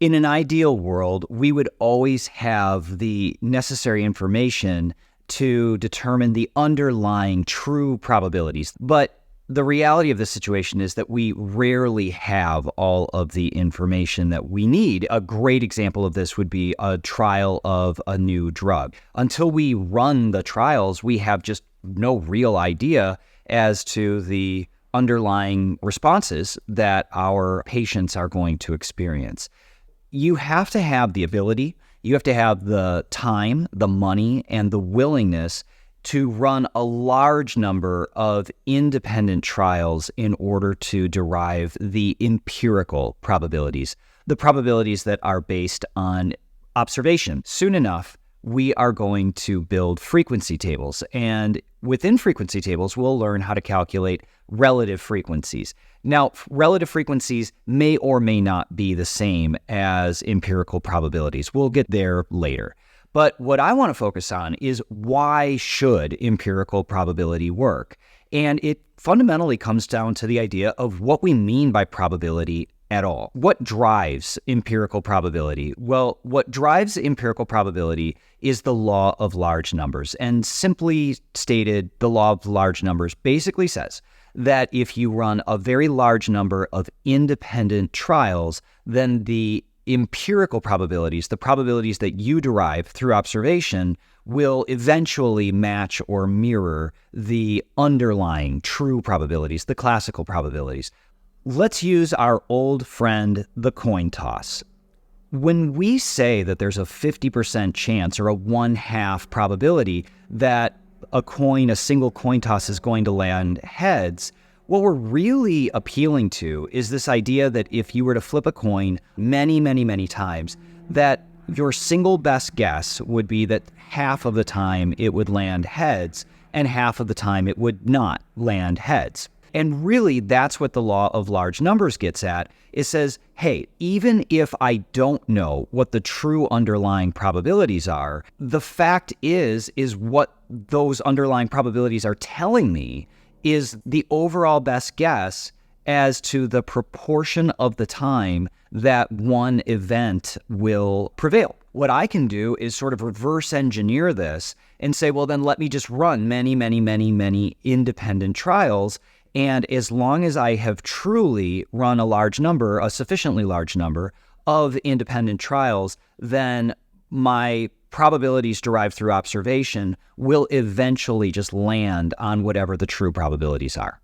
In an ideal world, we would always have the necessary information to determine the underlying true probabilities. But the reality of the situation is that we rarely have all of the information that we need. A great example of this would be a trial of a new drug. Until we run the trials, we have just no real idea as to the underlying responses that our patients are going to experience. You have to have the ability, you have to have the time, the money, and the willingness to run a large number of independent trials in order to derive the empirical probabilities, the probabilities that are based on observation. Soon enough, we are going to build frequency tables, and within frequency tables, we'll learn how to calculate relative frequencies. Now, relative frequencies may or may not be the same as empirical probabilities. We'll get there later. But what I want to focus on is why should empirical probability work? And it fundamentally comes down to the idea of what we mean by probability at all. What drives empirical probability? Well, what drives empirical probability is the law of large numbers. And simply stated, the law of large numbers basically says that if you run a very large number of independent trials, then the empirical probabilities, the probabilities that you derive through observation, will eventually match or mirror the underlying true probabilities, the classical probabilities. Let's use our old friend, the coin toss. When we say that there's a 50% chance or a 1/2 probability that a single coin toss is going to land heads, what we're really appealing to is this idea that if you were to flip a coin many, many, many times, that your single best guess would be that half of the time it would land heads and half of the time it would not land heads. And really, that's what the law of large numbers gets at. It says, hey, even if I don't know what the true underlying probabilities are, the fact is what those underlying probabilities are telling me is the overall best guess as to the proportion of the time that one event will prevail. What I can do is sort of reverse engineer this and say, well, then let me just run many, many, many, many independent trials. And as long as I have truly run a sufficiently large number of independent trials, then my probabilities derived through observation will eventually just land on whatever the true probabilities are.